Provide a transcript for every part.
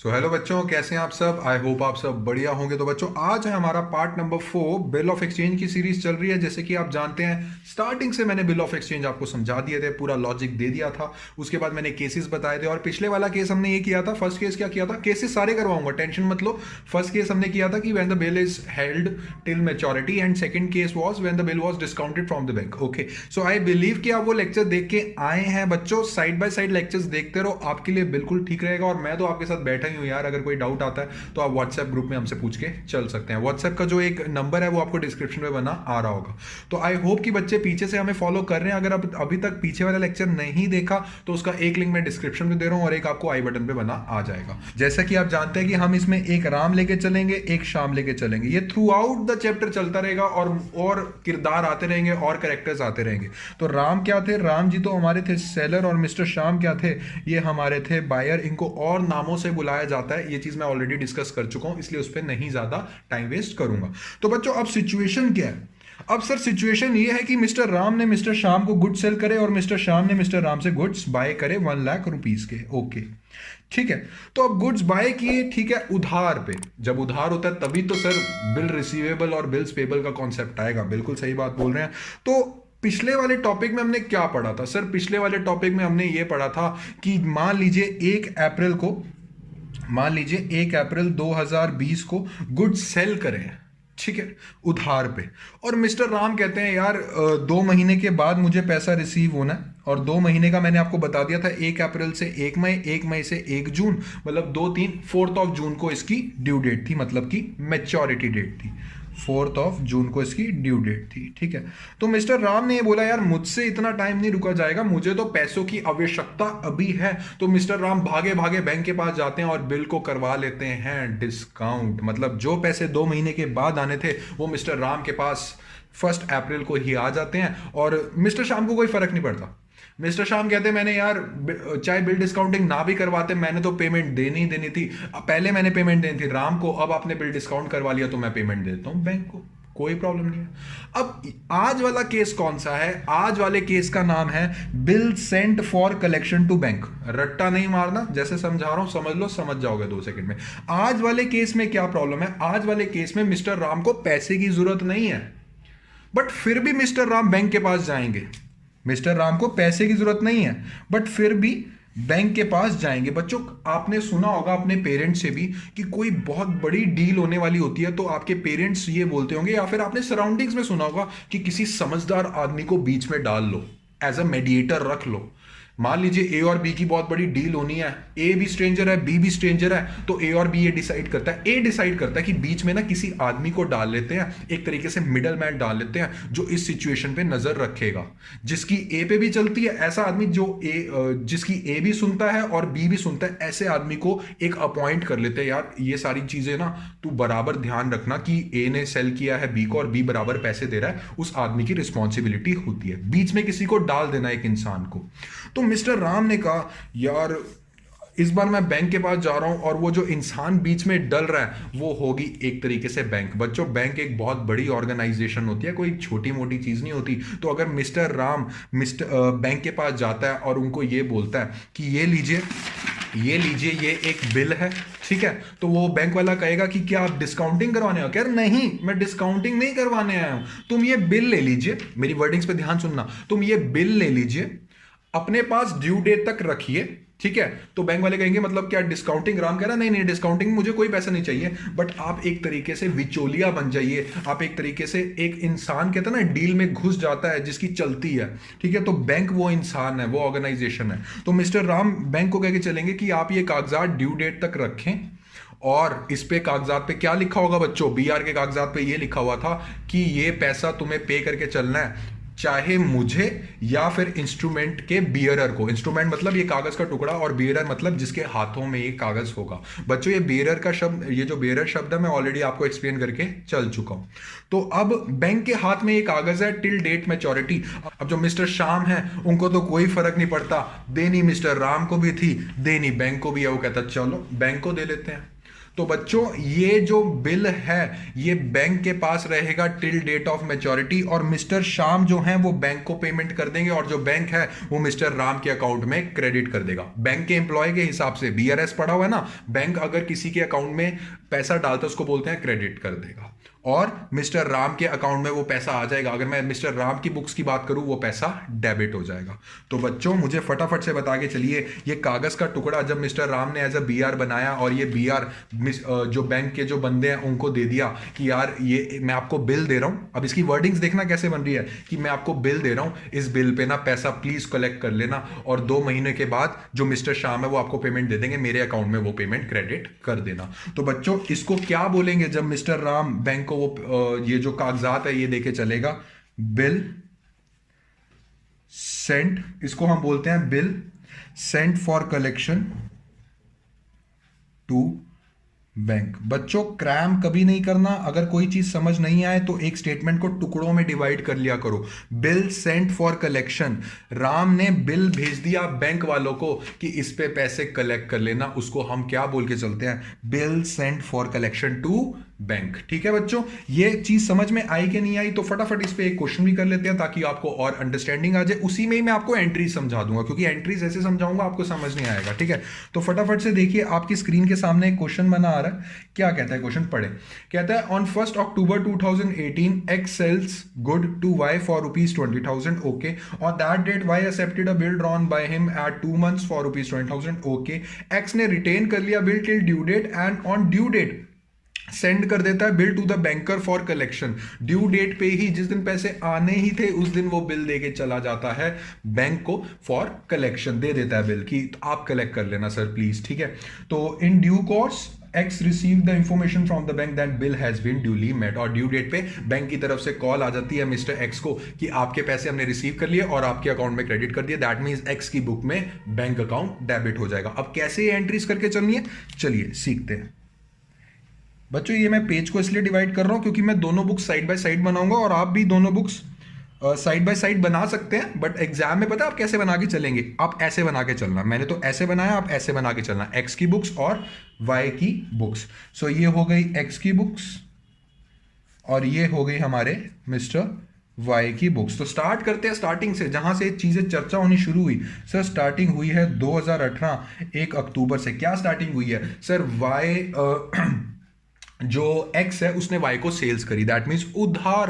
So hello बच्चों, कैसे हैं आप सब। आई होप आप सब बढ़िया होंगे। तो बच्चों, आज है हमारा part number 4। Bill of exchange की सीरीज चल रही है। जैसे कि आप जानते हैं, स्टार्टिंग से मैंने बिल ऑफ एक्सचेंज आपको समझा दिए थे, पूरा लॉजिक दे दिया था। उसके बाद मैंने केसेस बताए थे, और पिछले वाला केस हमने ये किया था। फर्स्ट केस क्या किया था, केसेस सारे करवाऊंगा, टेंशन मत लो। फर्स्ट केस हमने किया था कि when the bill is held till maturity, and second case was when the bill was discounted from the bank. Okay, so I believe कि आप वो लेक्चर देख के आए हैं। बच्चों, साइड बाय साइड लेक्चर्स देखते रहो, आपके लिए बिल्कुल ठीक रहेगा। और मैं तो आपके साथ बैठा ही हूँ यार, अगर कोई डाउट आता है तो आप व्हाट्सएप ग्रुप में हमसे पूछ के चल सकते हैं। व्हाट्सएप का जो एक नंबर है वो आपको डिस्क्रिप्शन में बना आ रहा होगा। तो आई होप कि बच्चे पीछे से हमें फॉलो कर रहे हैं। अगर आप अभी तक पीछे वाला लेक्चर नहीं देखा तो उसका एक लिंक मैं डिस्क्रिप्शन में दे रहा हूं, और एक आपको आई बटन पे बना आ जाएगा। जैसा कि आप जानते हैं कि हम इसमें एक राम लेके चलेंगे, एक शाम लेके चलेंगे। ये थ्रू आउट द चैप्टर चलता रहेगा, और किरदार आते रहेंगे और कैरेक्टर्स आते रहेंगे। तो राम क्या थे, राम जी तो हमारे थे सेलर, और मिस्टर श्याम क्या थे, ये हमारे थे बायर। इनको और नामों से बुलाया जाता है, ये चीज मैं ऑलरेडी डिस्कस कर चुका हूं, इसलिए उस पर नहीं ज्यादा टाइम वेस्ट करूंगा। तो बच्चों, अब सिचुएशन क्या है। अब सर सिचुएशन ये है कि मिस्टर राम ने मिस्टर श्याम को गुड्स सेल करे, और मिस्टर श्याम ने मिस्टर राम से गुड्स बाय करे 1 लाख रुपीस के। ओके, ठीक है। तो अब गुड्स बाय किए, ठीक है, उधार पे। जब उधार होता है तभी तो सर बिल रिसीवेबल और बिल्स पेबल का कॉन्सेप्ट आएगा। बिल्कुल सही बात बोल रहे हैं। तो पिछले वाले टॉपिक में हमने क्या पढ़ा था सर, पिछले वाले टॉपिक में हमने ये पढ़ा था कि मान लीजिए 1 अप्रैल 2020 को गुड्स सेल करें, ठीक है, उधार पे। और मिस्टर राम कहते हैं यार 2 महीने के बाद मुझे पैसा रिसीव होना है। और 2 महीने का मैंने आपको बता दिया था, 1 अप्रैल से 1 मई, 1 मई से 1 जून, मतलब 2, 3, 4 ऑफ जून को इसकी ड्यू डेट थी, मतलब कि मैच्योरिटी डेट थी। 4 ऑफ जून को इसकी ड्यू डेट थी, ठीक है। तो मिस्टर राम ने ये बोला यार मुझसे इतना टाइम नहीं रुका जाएगा, मुझे तो पैसों की आवश्यकता अभी है। तो मिस्टर राम भागे भागे बैंक के पास जाते हैं और बिल को करवा लेते हैं डिस्काउंट। मतलब जो पैसे 2 महीने के बाद आने थे वो मिस्टर राम के पास 1 अप्रैल को ही आ जाते हैं, और मिस्टर श्याम को कोई फर्क नहीं पड़ता। मिस्टर श्याम कहते हैं मैंने यार चाहे बिल डिस्काउंटिंग ना भी करवाते, मैंने तो पेमेंट देनी ही देनी थी। पहले मैंने पेमेंट देनी थी राम को, अब आपने बिल डिस्काउंट करवा लिया तो मैं पेमेंट देता हूं बैंक को, कोई प्रॉब्लम नहीं है। अब आज वाला केस कौन सा है, आज वाले केस का नाम है bill sent for collection to bank. रट्टा नहीं मारना, जैसे समझा रहा हूं समझ लो, समझ जाओगे 2 सेकंड में। आज वाले केस में क्या प्रॉब्लम है, आज वाले केस में मिस्टर राम को पैसे की जरूरत नहीं है, बट फिर भी मिस्टर राम बैंक के पास जाएंगे। मिस्टर राम को पैसे की जरूरत नहीं है, बट फिर भी बैंक के पास जाएंगे। बच्चों, आपने सुना होगा अपने पेरेंट्स से भी कि कोई बहुत बड़ी डील होने वाली होती है तो आपके पेरेंट्स ये बोलते होंगे, या फिर आपने सराउंडिंग्स में सुना होगा कि किसी समझदार आदमी को बीच में डाल लो, एज अ मेडिएटर रख लो। मान लीजिए ए और बी की बहुत बड़ी डील होनी है, ए भी स्ट्रेंजर है, बी भी स्ट्रेंजर है, तो ए और बी ये डिसाइड करता है, ए डिसाइड करता है कि बीच में ना किसी आदमी को डाल लेते हैं, एक तरीके से मिडल मैन डाल लेते हैं जो इस सिचुएशन पे नजर रखेगा, जिसकी ए पे भी चलती है, ऐसा आदमी जो जिसकी ए भी सुनता है और बी भी सुनता है, ऐसे आदमी को एक अपॉइंट कर लेते हैं। यार ये सारी चीजें ना तू बराबर ध्यान रखना कि ए ने सेल किया है बी को और बी बराबर पैसे दे रहा है, उस आदमी की रिस्पॉन्सिबिलिटी होती है बीच में किसी को डाल देना एक इंसान को। तो मिस्टर राम ने कहा यार इस बार मैं बैंक के पास जा रहा हूं, और वो जो इंसान बीच में डल रहा है वो होगी एक तरीके से बैंक। बच्चों, बैंक एक बहुत बड़ी ऑर्गेनाइजेशन होती है, कोई छोटी मोटी चीज नहीं होती। तो अगर मिस्टर राम बैंक के पास जाता है और उनको ये बोलता है कि ये लीजिए ये एक बिल है, ठीक है, तो वो बैंक वाला कहेगा कि क्या आप डिस्काउंटिंग करवाने हो, कह रहे नहीं मैं डिस्काउंटिंग नहीं करवाने आया हूं, तुम ये बिल ले लीजिए, मेरी वर्डिंग्स पे ध्यान सुनना, तुम ये बिल ले लीजिए, अपने पास ड्यू डेट तक रखिए, ठीक है। तो बैंक वाले कहेंगे मतलब क्या डिस्काउंटिंग, राम कह रहा नहीं डिस्काउंटिंग मुझे कोई पैसा नहीं चाहिए, बट आप एक तरीके से बिचौलिया बन जाइए, आप एक तरीके से एक इंसान कहता है ना डील में घुस जाता है जिसकी चलती है, ठीक है। तो बैंक वो इंसान है, वो ऑर्गेनाइजेशन है। तो मिस्टर राम बैंक को कह के चलेंगे कि आप ये कागजात ड्यू डेट तक रखें, और इस पे कागजात पे क्या लिखा होगा बच्चों, बीआर के कागजात पे ये लिखा हुआ था कि ये पैसा तुम्हें पे करके चलना है, चाहे मुझे या फिर इंस्ट्रूमेंट के बियरर को। इंस्ट्रूमेंट मतलब ये कागज का टुकड़ा, और बियरर मतलब जिसके हाथों में ये कागज होगा। बच्चों, ये बियरर का शब्द, ये जो बियरर शब्द है मैं ऑलरेडी आपको एक्सप्लेन करके चल चुका हूं। तो अब बैंक के हाथ में ये कागज है टिल डेट मैच्योरिटी। अब जो मिस्टर श्याम है उनको तो कोई फर्क नहीं पड़ता, देनी मिस्टर राम को भी थी, देनी बैंक को भी है, वो कहता चलो बैंक को दे लेते हैं। तो बच्चों ये जो बिल है ये बैंक के पास रहेगा टिल डेट ऑफ मैच्योरिटी, और मिस्टर श्याम जो है वो बैंक को पेमेंट कर देंगे, और जो बैंक है वो मिस्टर राम के अकाउंट में क्रेडिट कर देगा। बैंक के एम्प्लॉय के हिसाब से बीआरएस पड़ा हुआ है ना, बैंक अगर किसी के अकाउंट में पैसा डालता है उसको बोलते हैं क्रेडिट कर देगा, और मिस्टर राम के अकाउंट में वो पैसा आ जाएगा। अगर मैं मिस्टर राम की बुक्स की बात करूं वो पैसा डेबिट हो जाएगा। तो बच्चों मुझे फटाफट से बता के चलिए, ये कागज का टुकड़ा जब मिस्टर राम ने एज अ बीआर बनाया और ये बीआर जो बैंक के जो बंदे हैं उनको दे दिया कि यार ये मैं आपको बिल दे रहा हूं, अब इसकी वर्डिंग्स देखना कैसे बन रही है कि मैं आपको बिल दे रहा हूं, इस बिल पे ना पैसा प्लीज कलेक्ट कर लेना, और 2 महीने के बाद जो मिस्टर श्याम है वो आपको पेमेंट दे देंगे, मेरे अकाउंट में वो पेमेंट क्रेडिट कर देना। तो बच्चों इसको क्या बोलेंगे जब मिस्टर राम बैंक को वो ये जो कागजात है ये देके चलेगा, बिल सेंट, इसको हम बोलते हैं bill sent for collection to bank. बच्चों क्रैम कभी नहीं करना, अगर कोई चीज समझ नहीं आए तो एक स्टेटमेंट को टुकड़ों में डिवाइड कर लिया करो। Bill sent for collection, Ram ने बिल भेज दिया बैंक वालों को कि इस पे पैसे कलेक्ट कर लेना, उसको हम क्या बोल के चलते हैं, bill sent for collection to bank. ठीक है बच्चों, ये चीज समझ में आई कि नहीं आई, तो फटाफट इस पे एक क्वेश्चन भी कर लेते हैं ताकि आपको और अंडरस्टैंडिंग आ जाए। उसी में ही मैं आपको एंट्री समझा दूंगा, क्योंकि एंट्रीज ऐसे समझाऊंगा आपको समझ नहीं आएगा। ठीक है, तो फटाफट से देखिए आपकी स्क्रीन के सामने एक क्वेश्चन बना आ रहा है। क्या कहता है क्वेश्चन, पढ़े। कहता है on 1 October 2018 X sells good to Y for ₹20,000, okay, on that date Y accepted a bill drawn by him at 2 months for ₹20,000, okay, X ने रिटेन कर लिया bill till due date and on due date send कर देता है bill to the banker for collection. Due date पे ही जिस दिन पैसे आने ही थे उस दिन वो बिल देके चला जाता है बैंक को फॉर कलेक्शन, दे देता है बिल कि आप कलेक्ट कर लेना सर प्लीज। ठीक है, तो in due course X received the information from the bank that bill has been duly met, और ड्यू डेट पे बैंक की तरफ से कॉल आ जाती है मिस्टर X को कि आपके पैसे हमने रिसीव कर लिए और आपके अकाउंट में क्रेडिट कर दिए। दैट मींस X की बुक में बैंक अकाउंट डेबिट हो जाएगा। अब कैसे ये एंट्रीज करके चलनी है, चलिए सीखते हैं। बच्चों ये मैं पेज को इसलिए डिवाइड कर रहा हूं क्योंकि मैं दोनों बुक्स साइड बाय साइड बनाऊंगा, और आप भी दोनों बुक्स साइड बाय साइड बना सकते हैं, बट एग्जाम में पता है आप कैसे बना के चलेंगे, आप ऐसे बना के चलना। मैंने तो ऐसे बनाया, आप ऐसे बना के चलना, एक्स की बुक्स और वाई की बुक्स। सो ये हो गई एक्स की बुक्स और ये हो गई हमारे मिस्टर वाई की बुक्स। तो स्टार्ट करते हैं स्टार्टिंग से, जहां से चीजें चर्चा होनी शुरू हुई। सर स्टार्टिंग हुई है 2018 1 अक्टूबर से। क्या स्टार्टिंग हुई है सर, वाई जो एक्स है उसने वाई को सेल्स करी, दैट मीन्स उधार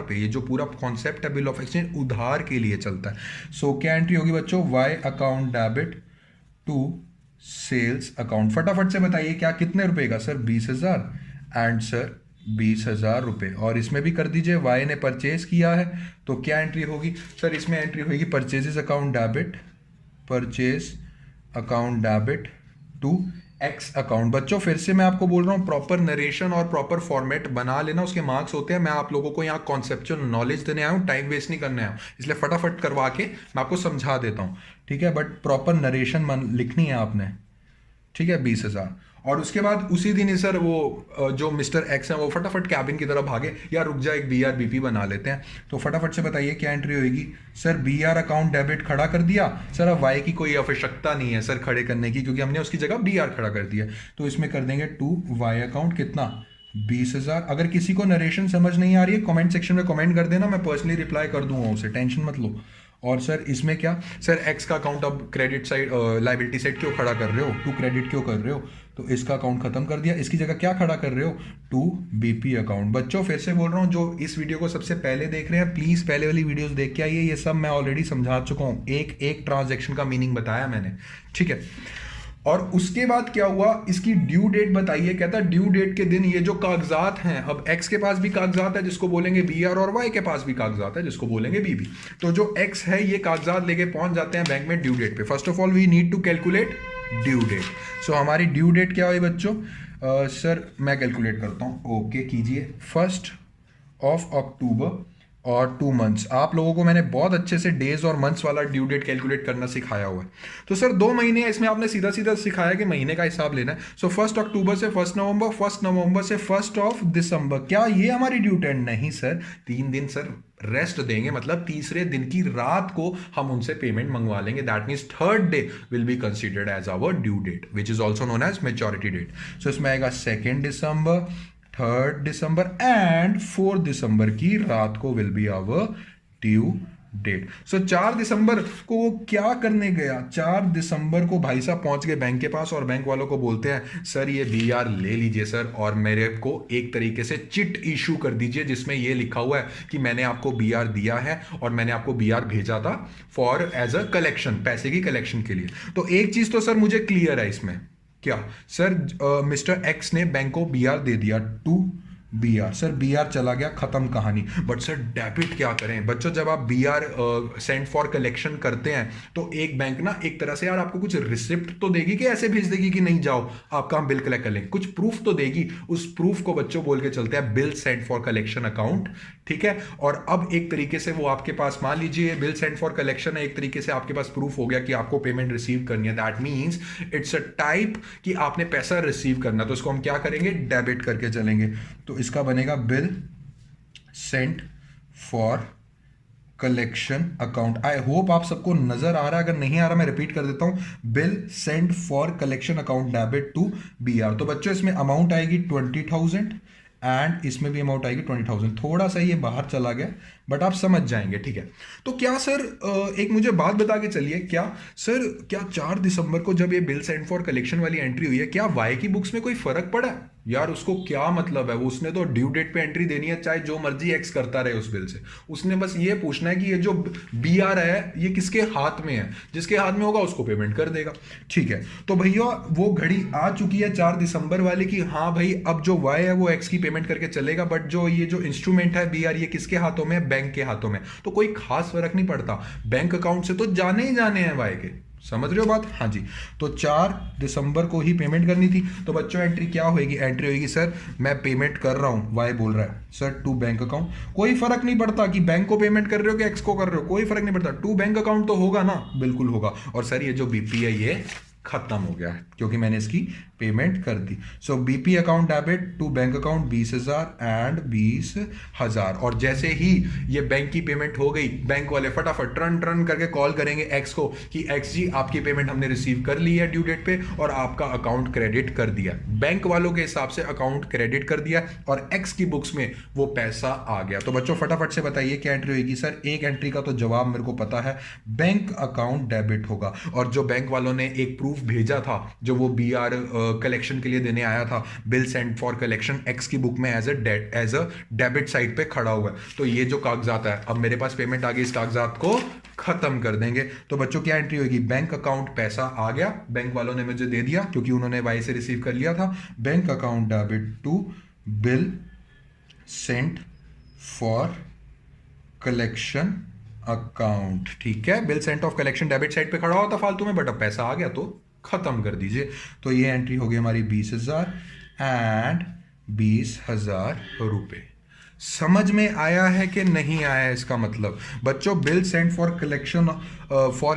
पे ये जो पूरा कॉन्सेप्ट है बिल ऑफ एक्सचेंज उधार के लिए चलता है। सो क्या एंट्री होगी बच्चों, Y account debit to sales account. फटाफट से बताइए क्या कितने रुपए का, सर 20,000 एंड सर 20,000 रुपए, और इसमें भी कर दीजिए वाई ने परचेज किया है तो क्या एंट्री होगी सर, इसमें एंट्री होगी purchases account debit, purchase account debit to X account. बच्चों फिर से मैं आपको बोल रहा हूँ प्रॉपर नरेशन और प्रॉपर फॉर्मेट बना लेना, उसके मार्क्स होते हैं। मैं आप लोगों को यहाँ कॉन्सेप्चुअल नॉलेज देने आया हूँ, टाइम वेस्ट नहीं करने आया हूँ, इसलिए फटाफट करवा के मैं आपको समझा देता हूँ। ठीक है, बट प्रॉपर नरेशन लिखनी है आपने। ठीक है, 20,000, और उसके बाद उसी दिन ही सर वो जो मिस्टर एक्स है वो फटाफट कैबिन की तरफ भागे, या रुक जा एक बीआर बीपी बना लेते हैं। तो फटाफट से बताइए क्या एंट्री होगी सर, बीआर अकाउंट डेबिट खड़ा कर दिया। सर अब वाई की कोई आवश्यकता नहीं है सर खड़े करने की, क्योंकि हमने उसकी जगह बीआर खड़ा कर दिया। तो इसमें कर देंगे टू वाई अकाउंट, कितना 20,000। अगर किसी को नरेशन समझ नहीं आ रही है कमेंट सेक्शन में कमेंट कर देना, मैं पर्सनली रिप्लाई कर दूंगा उसे, टेंशन मत लो। और सर इसमें क्या, सर एक्स का अकाउंट अब क्रेडिट साइड लाइबिलिटी साइड क्यों खड़ा कर रहे हो, टू क्रेडिट क्यों कर रहे हो, तो इसका अकाउंट खत्म कर दिया, इसकी जगह क्या खड़ा कर रहे हो, टू बीपी अकाउंट। बच्चों फिर से बोल रहा हूँ, जो इस वीडियो को सबसे पहले देख रहे हैं प्लीज पहले वाली वीडियोस देख के आइए, ये सब मैं ऑलरेडी समझा चुका हूँ, एक एक ट्रांजैक्शन का मीनिंग बताया मैंने। ठीक है, और उसके बाद क्या हुआ, इसकी ड्यू डेट बताइए। कहता है ड्यू डेट के दिन ये जो कागजात हैं, अब एक्स के पास भी कागजात है जिसको बोलेंगे बीआर, और वाई के पास भी कागजात है जिसको बोलेंगे बीबी। तो जो एक्स है ये कागजात लेके पहुंच जाते हैं बैंक में ड्यू डेट पे। First of all we need to calculate due date. So हमारी ड्यू डेट क्या हुई बच्चों, सर मैं कैलकुलेट करता हूं, ओके कीजिए। 1 October और 2 मंथ्स। आप लोगों को मैंने बहुत अच्छे से डेज और मंथ्स वाला ड्यू डेट कैलकुलेट करना सिखाया हुआ है। तो सर 2 महीने हैं, इसमें आपने सीधा सीधा सिखाया कि महीने का हिसाब लेना है। सो 1 अक्टूबर से 1 नवंबर, 1 नवंबर से 1 दिसंबर। क्या ये हमारी ड्यू डेट? नहीं सर, 3 दिन सर रेस्ट देंगे, मतलब तीसरे दिन की रात को हम उनसे पेमेंट मंगवा लेंगे। That means third day will be considered as our due date which is also known as maturity date. So इसमें आएगा 2 दिसंबर, 3 दिसंबर एंड 4 दिसंबर की रात को will be our due date. So 4 दिसंबर को वो क्या करने गया? 4 दिसंबर को भाई साहब पहुंच गए बैंक के पास और बैंक वालों को बोलते हैं सर ये बीआर ले लीजिए सर, और मेरे को एक तरीके से चिट इशू कर दीजिए जिसमें ये लिखा हुआ है कि मैंने आपको बीआर दिया है और मैंने आपको बीआर भेजा था फॉर एज अ कलेक्शन, पैसे की कलेक्शन के लिए। तो एक चीज तो सर मुझे क्लियर है इसमें, क्या सर मिस्टर एक्स ने बैंक को बीआर दे दिया टू बीआर, सर बीआर चला गया, खत्म कहानी। बट सर डेबिट क्या करें बच्चों? जब आप बीआर सेंड फॉर कलेक्शन करते हैं तो एक बैंक ना एक तरह से यार आपको कुछ रिसिप्ट तो देगी कि ऐसे भेज देगी कि नहीं जाओ आपका हम बिल कलेक्ट कर लेंगे, कुछ प्रूफ तो देगी। उस प्रूफ को बच्चों बोल के चलते हैं bill send for collection account, ठीक है। और अब एक तरीके से वो आपके पास, मान लीजिए बिल सेंड फॉर कलेक्शन है, एक तरीके से आपके पास प्रूफ हो गया कि आपको पेमेंट रिसीव करनी है। That means it's a type कि आपने पैसा रिसीव करना, तो इसको हम क्या करेंगे? डेबिट करके चलेंगे। तो इसका बनेगा bill sent for collection account. I hope आप सबको नजर आ रहा है, अगर नहीं आ रहा मैं रिपीट कर देता हूं, bill sent for collection account debit to BR. तो बच्चों इसमें अमाउंट आएगी 20,000 एंड इसमें भी अमाउंट आएगी 20,000। थोड़ा सा ये बाहर चला गया बट आप समझ जाएंगे, ठीक है। तो क्या सर एक मुझे बात बता के चलिए, क्या सर क्या 4 दिसंबर को जब ये बिल सेंड फॉर कलेक्शन वाली एंट्री हुई है, क्या वाई की बुक्स में कोई फर्क पड़ा? यार उसको क्या मतलब है, उसने तो ड्यू डेट पे एंट्री देनी है चाहे जो मर्जी एक्स करता रहे उस बिल से। उसने बस ये पूछना है कि ये जो बी आ रहा है ये किसके हाथ में है, जिसके हाथ में होगा उसको पेमेंट कर देगा, ठीक है। तो भैया वो घड़ी आ चुकी है 4 दिसंबर वाले की, हाँ भाई अब जो वाई है वो एक्स की पेमेंट करके चलेगा, बट जो ये जो इंस्ट्रूमेंट है बी आर ये किसके हाथों में है? बैंक के हाथों में। तो कोई खास फर्क नहीं पड़ता, बैंक अकाउंट से तो जाने ही जाने हैं वाई के, समझ रहे हो बात? हाँ जी। तो 4 दिसंबर को ही पेमेंट करनी थी। तो बच्चों एंट्री क्या होगी? एंट्री होगी सर मैं पेमेंट कर रहा हूं, वाई बोल रहा है सर टू बैंक अकाउंट। कोई फर्क नहीं पड़ता कि बैंक को पेमेंट कर रहे हो कि एक्स को कर रहे हो, कोई फर्क नहीं पड़ता, टू बैंक अकाउंट तो होगा ना, बिल्कुल होगा। और सर ये जो बीपी है ये खत्म हो गया है क्योंकि मैंने इसकी पेमेंट कर दी। So B P account debit to bank account 20,000 and 20,000। और जैसे ही ये बैंक की पेमेंट हो गई, बैंक वाले फटाफट टर्न टर्न करके कॉल करेंगे एक्स को कि एक्स जी आपकी पेमेंट हमने रिसीव कर ली है ड्यू डेट पे और आपका अकाउंट क्रेडिट कर दिया। बैंक वालों के हिसाब से अकाउंट क्रेडिट कर दिया और एक्स की बुक्स में वो पैसा आ गया। तो बच्चों फटाफट से बताइए क्या एंट्री होगी? सर एक एंट्री का तो जवाब मेरे को पता है, बैंक अकाउंट डेबिट होगा। और जो बैंक वालों ने एक प्रूफ भेजा था जो वो बी आर कलेक्शन के लिए देने आया था, bill send for collection x की बुक में एज अ डेबिट साइड पे खड़ा हुआ है। तो ये जो कागजात है, अब मेरे पास पेमेंट आ गई, इस कागजात को खत्म कर देंगे। तो बच्चों क्या एंट्री होगी? बैंक अकाउंट पैसा आ गया, बैंक वालों ने मुझे दे दिया क्योंकि उन्होंने वाई से रिसीव कर लिया था। Bank account debit to bill sent for collection account, ठीक है। Bill sent of collection debit side पे खड़ा हुआ था फालतू में, बट अब पैसा आ गया तो खत्म कर दीजिए। तो ये एंट्री होगी हमारी 20,000 एंड 20,000 रुपए। समझ में आया है कि नहीं आया इसका मतलब? बच्चों bill send for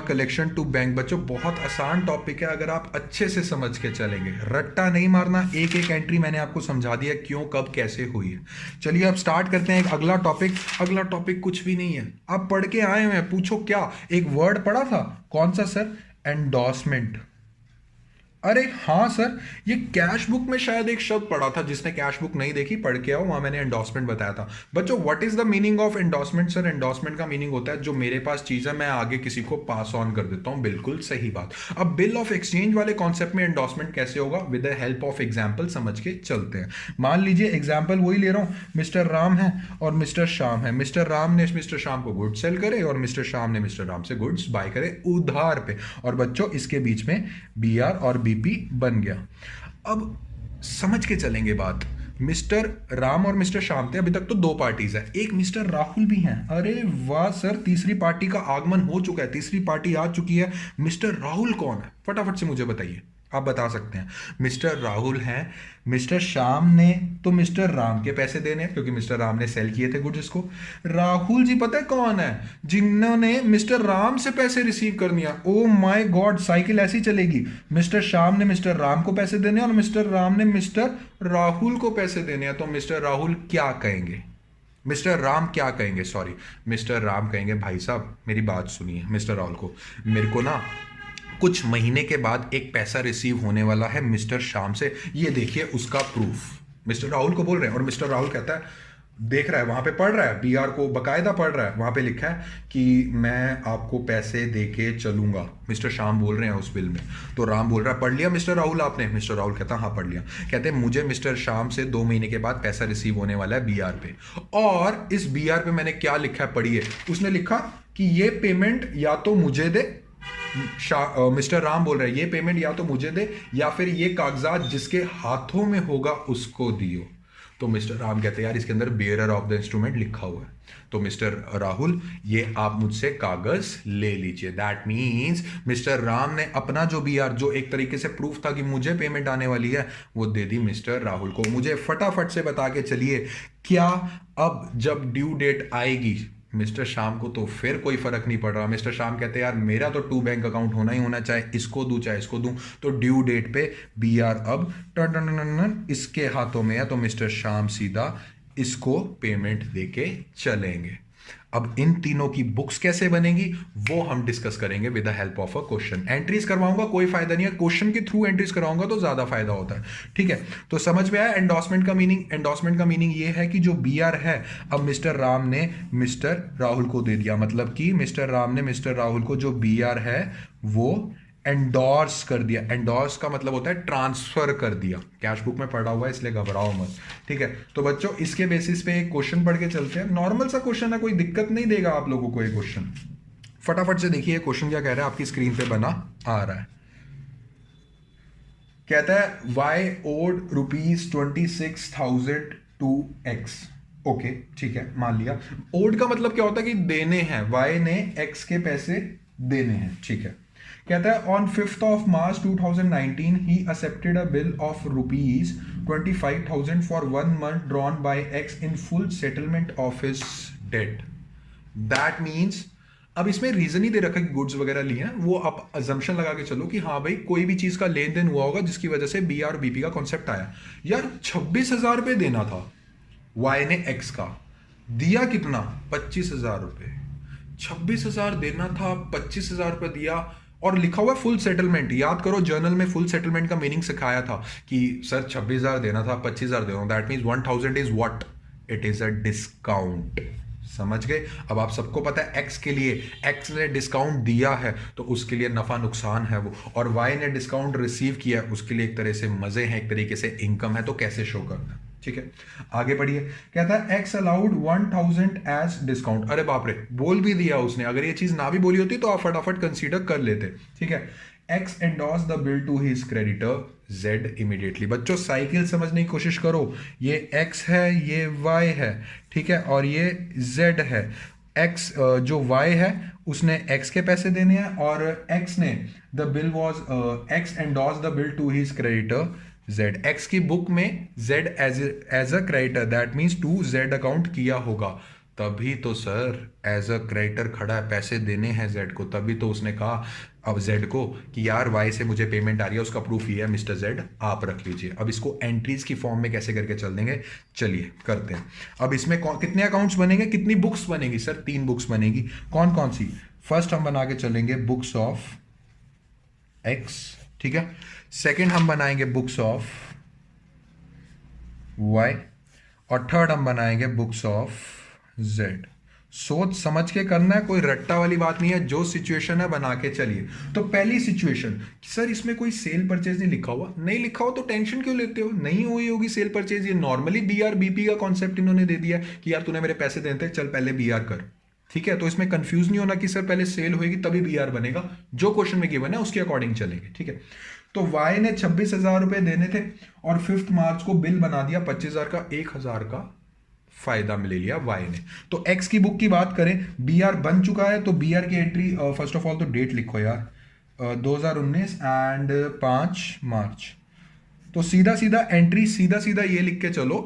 collection to bank बच्चों बहुत आसान टॉपिक है अगर आप अच्छे से समझ के चलेंगे, रट्टा नहीं मारना। एक एक एंट्री मैंने आपको समझा दिया क्यों कब कैसे हुई है। चलिए अब स्टार्ट करते हैं एक अगला टॉपिक। अगला टॉपिक कुछ भी नहीं है, आप पढ़ के आए हुए हैं, पूछो क्या? एक वर्ड पढ़ा था, कौन सा सर? एंडोर्समेंट। अरे हाँ सर, ये कैश बुक में शायद एक शब्द पढ़ा था, जिसने कैश बुक नहीं देखी पढ़ के आओ, वहां मैंने एंडोर्समेंट बताया था। बच्चों what is the meaning of endorsement? Sir endorsement का मीनिंग होता है जो मेरे पास चीज है मैं आगे किसी को पास ऑन कर देता हूं। बिल्कुल सही बात। अब बिल ऑफ एक्सचेंज वाले कॉन्सेप्ट में एंडोर्समेंट कैसे होगा? With the help of example समझ के चलते हैं। मान लीजिए एग्जाम्पल वही ले रहा हूं, मिस्टर राम है और मिस्टर श्याम है। मिस्टर राम ने मिस्टर श्याम को गुड्स सेल करे और मिस्टर श्याम ने मिस्टर राम से गुड्स बाय करे उधार पे। और बच्चों इसके बीच में बी आर और बीपी बन गया। अब समझ के चलेंगे बात। मिस्टर राम और मिस्टर श्याम थे, अभी तक तो 2 पार्टीज है, एक मिस्टर राहुल भी हैं। अरे वाह सर, तीसरी पार्टी का आगमन हो चुका है, तीसरी पार्टी आ चुकी है। मिस्टर राहुल कौन है? फटाफट से मुझे बताइए। आप बता सकते हैं। मिस्टर राहुल हैं, मिस्टर श्याम ने तो मिस्टर राम के पैसे देने हैं क्योंकि मिस्टर राम ने सेल किए थे गुड्स इसको। राहुल जी पता है कौन है? जिन्होंने मिस्टर राम से पैसे रिसीव कर दिया। ओ माय गॉड, साइकिल ऐसी चलेगी। मिस्टर श्याम ने मिस्टर राम को पैसे देने और मिस्टर राम ने मिस्टर राहुल को पैसे देने हैं। तो मिस्टर राहुल क्या कहेंगे? मिस्टर राम क्या कहेंगे? सॉरी, मिस्टर राम कहेंगे भाई साहब मेरी बात सुनिए। मिस्टर राहुल को, मेरे को ना कुछ महीने के बाद एक पैसा रिसीव होने वाला है मिस्टर श्याम से, ये देखिए उसका प्रूफ। मिस्टर राहुल को बोल रहे हैं और मिस्टर राहुल कहता है, देख रहा है वहां पे पढ़ रहा है, बीआर को बकायदा पढ़ रहा है, वहां पे लिखा है कि मैं आपको पैसे देके चलूंगा। मिस्टर श्याम बोल रहे हैं उस बिल में। तो राम बोल रहा है पढ़ लिया मिस्टर राहुल आपने? मिस्टर राहुल कहता हाँ पढ़ लिया। कहते हैं मुझे मिस्टर श्याम से 2 महीने के बाद पैसा रिसीव होने वाला है बीआर पे, और इस बीआर पे मैंने क्या लिखा है पढ़िए। उसने लिखा कि ये पेमेंट या तो मुझे दे, मिस्टर राम बोल रहे हैं ये पेमेंट या तो मुझे दे या फिर ये कागजात जिसके हाथों में होगा उसको दियो। तो मिस्टर राम कहते हैं यार इसके अंदर बेयरर ऑफ द इंस्ट्रूमेंट लिखा हुआ है। तो मिस्टर राहुल ये आप मुझसे कागज ले लीजिए। दैट मीन्स मिस्टर राम ने अपना जो बीआर, जो एक तरीके से प्रूफ था कि मुझे पेमेंट आने वाली है, वो दे दी मिस्टर राहुल को। मुझे फटाफट से बता के चलिए, क्या अब जब ड्यू डेट आएगी मिस्टर श्याम को तो फिर कोई फर्क नहीं पड़ रहा। मिस्टर श्याम कहते हैं यार मेरा तो 2 बैंक अकाउंट होना ही होना, चाहे इसको दूं चाहे इसको दूं। तो ड्यू डेट पे बीआर अब टन इसके हाथों में है, तो मिस्टर श्याम सीधा इसको पेमेंट देके चलेंगे। अब इन तीनों की बुक्स कैसे बनेगी वो हम डिस्कस करेंगे with the help of a question. Entries करवाऊंगा कोई फायदा नहीं है, क्वेश्चन के थ्रू एंट्रीज कराऊंगा तो ज्यादा फायदा होता है। ठीक है, तो समझ में आया एंडोर्समेंट का मीनिंग? एंडोर्समेंट का मीनिंग ये है कि जो बीआर है अब मिस्टर राम ने मिस्टर राहुल को दे दिया, मतलब कि मिस्टर राम ने मिस्टर राहुल को जो बीआर है वो एंडोर्स कर दिया। एंडोर्स का मतलब होता है ट्रांसफर कर दिया। कैश बुक में पढ़ा हुआ है इसलिए घबराओ मत। ठीक है, तो बच्चों इसके बेसिस पे एक क्वेश्चन पढ़ के चलते हैं। नॉर्मल सा क्वेश्चन है, कोई दिक्कत नहीं देगा आप लोगों को ये क्वेश्चन। फटाफट से देखिए क्वेश्चन क्या कह रहा है, आपकी स्क्रीन पे बना आ रहा है। कहता है Y owed ₹26,000 to X. Okay ठीक है, मान लिया। ओड का मतलब क्या होता है कि देने हैं, वाई ने एक्स के पैसे देने हैं। ठीक है, कहता है on 5th of March 2019 he accepted a bill of ₹25,000 for 1 month drawn by X in full settlement of his debt. That means अब इसमें रीजन ही दे रखा है कि गुड्स वगैरह लिए हैं, वो आप अजम्पशन लगा के चलो कि हाँ भाई कोई भी चीज का लेन देन हुआ होगा जिसकी वजह से बीआर बीपी का कॉन्सेप्ट आया। यार 26,000 रुपये देना था वाई ने एक्स का, दिया कितना? 25,000 रुपये। 26,000 देना था, 25,000 रुपये दिया और लिखा हुआ फुल सेटलमेंट। याद करो जर्नल में फुल सेटलमेंट का मीनिंग सिखाया था कि सर 26,000 देना था, 25,000 दे रहा हूं। That means 1,000 is what? It is a discount. समझ गए? अब आप सबको पता है एक्स के लिए एक्स ने डिस्काउंट दिया है तो उसके लिए नफा नुकसान है वो, और वाई ने डिस्काउंट रिसीव किया है उसके लिए एक तरह से मजे हैं, एक तरीके से इनकम है। तो कैसे शो करना है? ठीक है, आगे पढ़िए। कहता है एक्स अलाउड 1,000 एज डिस्काउंट। अरे बाप रे, बोल भी दिया उसने। अगर ये चीज ना भी बोली होती तो आप फटाफट कंसीडर कर लेते। ठीक है, X endorse the bill to his creditor Z immediately. बच्चों साइकिल समझने की कोशिश करो। ये एक्स है, ये वाई है, ठीक है, और ये जेड है। एक्स जो वाई है उसने एक्स के पैसे देने हैं और एक्स ने the bill was X endorse the bill to his creditor Z. X की बुक में Z as a creditor, that means to Z account किया होगा, तभी तो सर एज अ क्रेडिटर खड़ा है, पैसे देने हैं जेड को, तभी तो उसने कहा अब जेड को कि यार वाई से मुझे पेमेंट आ रही है, उसका प्रूफ ये है मिस्टर जेड, आप रख लीजिए। अब इसको एंट्रीज की फॉर्म में कैसे करके चल देंगे, चलिए करते हैं। अब इसमें कितने अकाउंट्स बनेंगे, कितनी बुक्स बनेगी? सर 3 बुक्स बनेगी। कौन कौन सी? फर्स्ट हम बना के चलेंगे बुक्स ऑफ एक्स, ठीक है। सेकंड हम बनाएंगे बुक्स ऑफ वाई, और थर्ड हम बनाएंगे बुक्स ऑफ जेड। सोच समझ के करना है, कोई रट्टा वाली बात नहीं है, जो सिचुएशन है बना के चलिए। तो पहली सिचुएशन, सर इसमें कोई सेल परचेज नहीं लिखा हुआ। नहीं लिखा हो तो टेंशन क्यों लेते हो, नहीं हुई होगी सेल परचेज। ये नॉर्मली बीआर बीपी का कॉन्सेप्ट इन्होंने दे दिया कि यार तूने मेरे पैसे देते चल पहले बीआर कर, ठीक है। तो इसमें कंफ्यूज नहीं होना कि सर पहले सेल होगी तभी बीआर बनेगा, जो क्वेश्चन में गिवन है उसके अकॉर्डिंग चलेंगे, ठीक है। तो वाई ने 26,000 रुपए देने थे और 5 मार्च को बिल बना दिया 25,000 का, 1,000 का फायदा ले लिया वाई ने। तो एक्स की बुक की बात करें, बीआर बन चुका है, तो बीआर की एंट्री फर्स्ट ऑफ ऑल तो डेट लिखो यार, 2019 एंड 5 मार्च। तो सीधा सीधा एंट्री सीधा सीधा ये लिख के चलो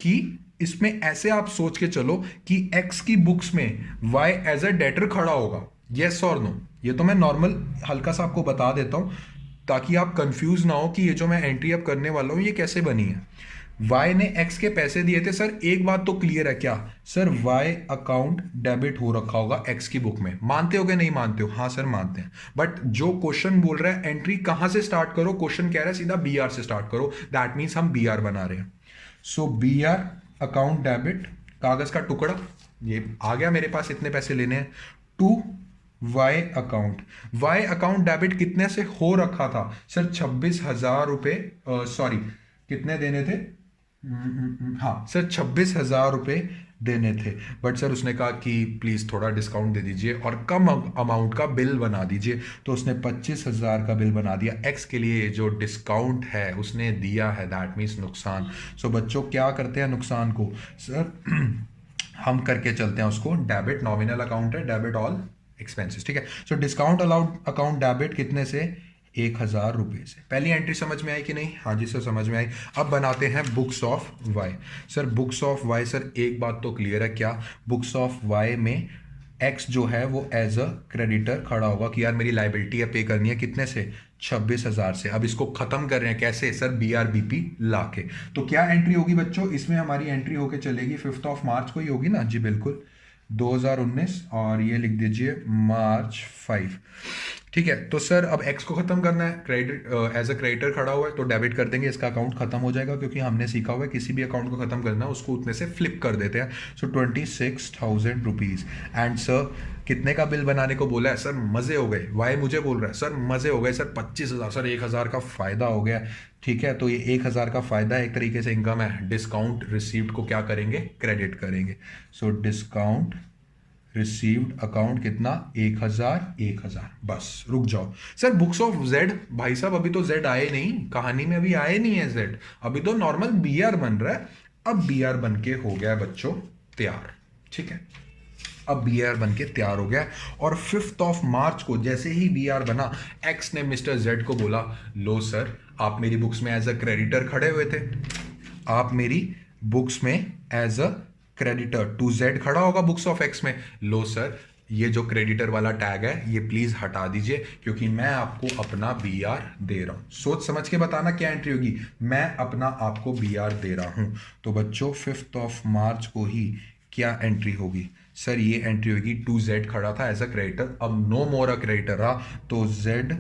कि इसमें ऐसे आप सोच के चलो कि एक्स की बुक्स में वाई एज अ डेटर खड़ा होगा, यस और नो। ये तो मैं नॉर्मल हल्का सा आपको बता देता हूं ताकि आप कंफ्यूज ना हो कि ये जो मैं एंट्री अब करने वाला हूं ये कैसे बनी है। वाई ने एक्स के पैसे दिए थे सर, एक बात तो क्लियर है क्या सर, वाई अकाउंट डेबिट हो रखा होगा एक्स की बुक में। मानते हो कि नहीं मानते हो? हाँ सर मानते हैं। बट जो क्वेश्चन बोल रहा है एंट्री कहां से स्टार्ट करो, क्वेश्चन कह रहा है सीधा बी आर से स्टार्ट करो, दैट मीन्स हम बी आर बना रहे हैं। सो बी आर अकाउंट डेबिट, कागज का टुकड़ा ये आ गया मेरे पास, इतने पैसे लेने हैं, to Y account. Y account debit कितने से हो रखा था सर? 26,000 रुपए, सॉरी कितने देने थे? हाँ सर 26,000 रुपए देने थे। बट सर उसने कहा कि प्लीज़ थोड़ा डिस्काउंट दे दीजिए और कम अमाउंट का बिल बना दीजिए, तो उसने 25,000 का बिल बना दिया। एक्स के लिए जो डिस्काउंट है उसने दिया है, दैट मीन्स नुकसान। सो बच्चों क्या करते हैं नुकसान को सर हम करके चलते हैं उसको डेबिट, नॉमिनल अकाउंट है, डेबिट ऑल एक्सपेंसेस, ठीक है। So discount allowed account debit कितने से? 1,000 रुपये से। पहली एंट्री समझ में आई कि नहीं? हाँ जी सर समझ में आई। अब बनाते हैं books of Y. Sir books of Y, sir एक बात तो क्लियर है क्या, बुक्स ऑफ वाई में एक्स जो है वो एज अ क्रेडिटर खड़ा होगा कि यार मेरी लाइबिलिटी है पे करनी है, कितने से? 26,000 से। अब इसको खत्म कर रहे हैं कैसे sir? B R B P ला के। तो क्या एंट्री होगी बच्चों इसमें? हमारी एंट्री होके चलेगी 5 मार्च को ही होगी ना जी, बिल्कुल 2019, और ये लिख दीजिए मार्च 5, ठीक है। तो सर अब एक्स को खत्म करना है, क्रेडिट एज अ क्रेडिटर खड़ा हुआ है तो डेबिट कर देंगे, इसका अकाउंट खत्म हो जाएगा, क्योंकि हमने सीखा हुआ है किसी भी अकाउंट को खत्म करना है उसको उतने से फ्लिप कर देते हैं। सो 26,000 रुपीज़। एंड सर कितने का बिल बनाने को बोला है? सर मज़े हो गए, वाई मुझे बोल रहा है सर मज़े हो गए सर, 25,000 सर, 1,000 का फ़ायदा हो गया, ठीक है। तो ये 1,000 का फ़ायदा एक तरीके से इनकम है। डिस्काउंट रिसीव्ड को क्या करेंगे? क्रेडिट करेंगे। सो डिस्काउंट रिसीव्ड अकाउंट कितना? 1,000। बस रुक जाओ सर, बुक्स ऑफ जेड, भाई साहब अभी तो जेड आए नहीं, कहानी में अभी आए नहीं है जेड, अभी तो नॉर्मल बी आर बन रहा है। अब बी आर बन के हो गया बच्चों तैयार, ठीक है। अब बी आर बन के तैयार हो गया और 5 मार्च को जैसे ही बी आर बना, एक्स ने मिस्टर जेड को बोला, लो सर आप मेरी बुक्स में एज अ क्रेडिटर खड़े हुए थे, आप मेरी बुक्स में as a creditor, to Z खड़ा होगा बुक्स ऑफ एक्स में, लो सर ये जो क्रेडिटर वाला टैग है ये प्लीज हटा दीजिए क्योंकि मैं आपको अपना बी आर दे रहा हूं। सोच समझ के बताना क्या एंट्री होगी, मैं अपना आपको बी आर दे रहा हूं। तो बच्चों 5 मार्च को ही क्या एंट्री होगी सर? ये एंट्री होगी, टू जेड खड़ा था एज अ क्रेडिटर, अब नो मोर अ क्रेडिटर रहा, तो जेड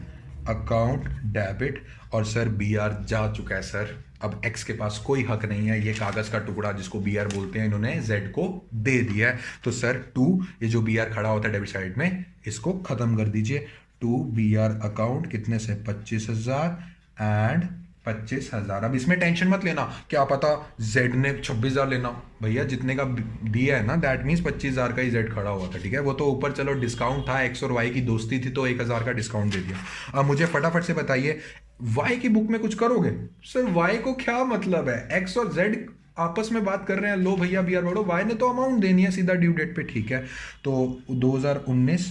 अकाउंट डेबिट, और सर बी आर जा चुका है सर। अब एक्स के पास कोई हक नहीं है, ये कागज का टुकड़ा जिसको बी आर बोलते हैं इन्होंने जेड को दे दिया है। तो सर टू, ये जो बी आर खड़ा होता है डेबिट साइड में, इसको खत्म कर दीजिए। टू बी आर अकाउंट कितने से? 25,000 एंड 25,000। अब इसमें टेंशन मत लेना, क्या पता जेड ने 26,000 लेना, भैया जितने का दिया है ना दैट मीन्स 25,000 का ही जेड खड़ा हुआ था, ठीक है। वो तो ऊपर चलो डिस्काउंट था, एक्स और वाई की दोस्ती थी तो 1,000 का डिस्काउंट दे दिया। अब मुझे फटाफट से बताइए वाई की बुक में कुछ करोगे? सर वाई को क्या मतलब है, एक्स और जेड आपस में बात कर रहे हैं, लो भैया बी आर बढ़ो, वाई ने तो अमाउंट देनी है सीधा ड्यू डेट पे, ठीक है। तो 2019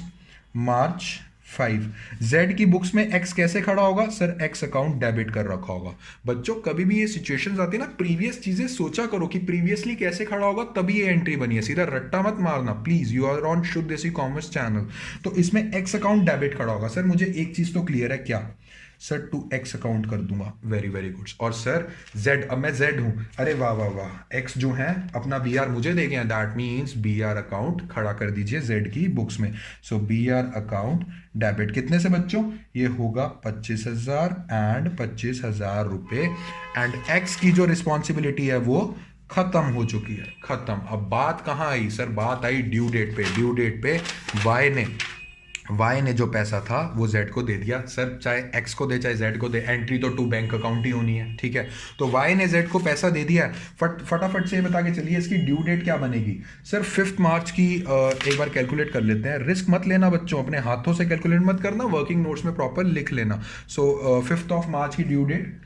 मार्च 5, जेड की बुक्स में एक्स कैसे खड़ा होगा सर? एक्स अकाउंट डेबिट कर रखा होगा। बच्चों कभी भी ये सिचुएशंस आती है ना, प्रीवियस चीजें सोचा करो कि प्रीवियसली कैसे खड़ा होगा, तभी ये एंट्री बनी है, सीधा रट्टा मत मारना प्लीज, यू आर ऑन शुद्ध देसी कॉमर्स चैनल। तो इसमें एक्स अकाउंट डेबिट खड़ा होगा। सर मुझे एक चीज तो क्लियर है क्या सर? टू एक्स अकाउंट कर दूंगा, वेरी वेरी गुड। और सर जेड, अब मैं जेड हूं, अरे वाह वाह वाह, एक्स जो है अपना बी आर मुझे दे गया, that means B R account खड़ा कर दीजिए जेड की बुक्स में। So B R account debit कितने से बच्चों? ये होगा 25,000 एंड 25,000 रुपए। एंड एक्स की जो रिस्पॉन्सिबिलिटी है वो खत्म हो चुकी है, खत्म। अब बात कहां आई सर? बात आई ड्यू डेट पे। ड्यू डेट पे वाई ने जो पैसा था वो जेड को दे दिया। सर चाहे एक्स को दे चाहे जेड को दे, एंट्री तो टू बैंक अकाउंट ही होनी है, ठीक है। तो वाई ने जेड को पैसा दे दिया। फटाफट से बता के चलिए इसकी ड्यू डेट क्या बनेगी सर? 5 मार्च की एक बार कैलकुलेट कर लेते हैं। रिस्क मत लेना बच्चों, अपने हाथों से कैलकुलेट मत करना, वर्किंग नोट्स में प्रॉपर लिख लेना। सो 5 मार्च की ड्यू डेट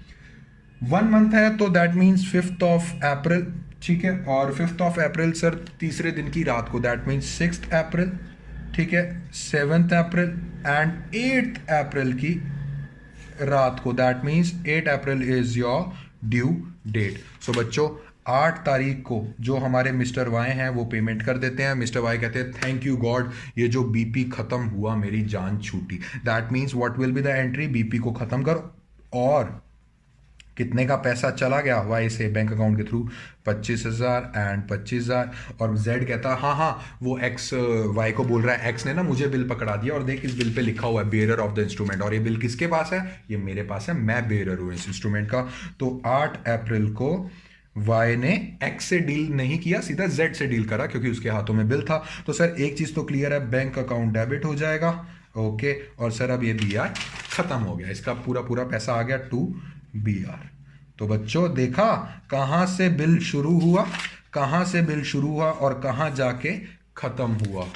1 मंथ है तो दैट मीन्स 5 अप्रैल, ठीक है। और 5 अप्रैल सर तीसरे दिन की रात को, दैट मीन्स 6 अप्रैल, ठीक है, 7 अप्रैल एंड 8 अप्रैल की रात को, that means 8 April is your due date. So बच्चों 8 तारीख को जो हमारे मिस्टर वाई हैं वो पेमेंट कर देते हैं। मिस्टर वाई कहते हैं थैंक यू गॉड, ये जो बीपी खत्म हुआ मेरी जान छूटी। That means what will be the entry, BP को खत्म करो। और कितने का पैसा चला गया वाई से बैंक अकाउंट के थ्रू, 25,000 एंड 25,000। और जेड कहता हाँ हाँ वो एक्स वाई को बोल रहा है एक्स ने ना मुझे बिल पकड़ा दिया और देख इस बिल पे लिखा हुआ है बेयरर ऑफ द इंस्ट्रूमेंट, और ये बिल किसके पास है, ये मेरे पास है, मैं बेयरर हूँ इस इंस्ट्रूमेंट का। तो 8 अप्रैल को वाई ने एक्स से डील नहीं किया, सीधा जेड से डील करा क्योंकि उसके हाथों में बिल था। तो सर एक चीज तो क्लियर है, बैंक अकाउंट डेबिट हो जाएगा। ओके, और सर अब ये बी आर खत्म हो गया, इसका पूरा पूरा पैसा आ गया टू बी आर। तो बच्चों देखा कहां से बिल शुरू हुआ, कहां से बिल शुरू हुआ और कहां जाके खत्म हुआ,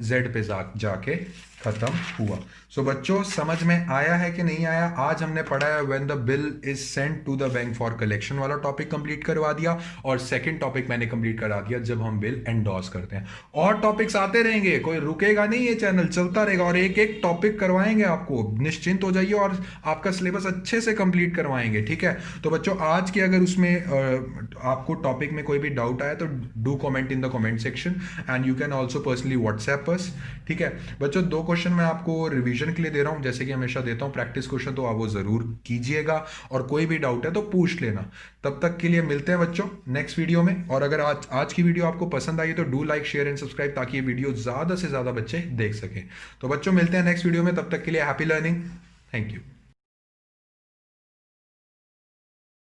जेड पे जाके खत्म हुआ। सो बच्चों समझ में आया है कि नहीं आया? आज हमने पढ़ा है when the bill is sent to the bank for collection वाला टॉपिक कंप्लीट करवा दिया, और सेकंड टॉपिक मैंने कंप्लीट करा दिया जब हम बिल एंडोर्स करते हैं। और टॉपिक्स आते रहेंगे, कोई रुकेगा नहीं, ये चैनल चलता रहेगा और एक एक टॉपिक करवाएंगे आपको, निश्चिंत हो जाइए, और आपका सिलेबस अच्छे से कंप्लीट करवाएंगे। ठीक है, तो बच्चों आज की अगर उसमें आपको टॉपिक में कोई भी डाउट आया तो do comment in the comment section and you can also personally WhatsApp अस। ठीक है बच्चों, 2 क्वेश्चन मैं आपको रिवीजन के लिए दे रहा हूं, जैसे कि हमेशा देता हूं प्रैक्टिस क्वेश्चन, तो आप वो जरूर कीजिएगा और कोई भी डाउट है तो पूछ लेना। तब तक के लिए मिलते हैं बच्चों नेक्स्ट वीडियो में, और अगर आज की वीडियो आपको पसंद आई तो do like share and subscribe ताकि ये वीडियो ज्यादा से ज्यादा बच्चे देख सकें। तो बच्चों मिलते हैं नेक्स्ट वीडियो में, तब तक के लिए हैप्पी लर्निंग, थैंक यू।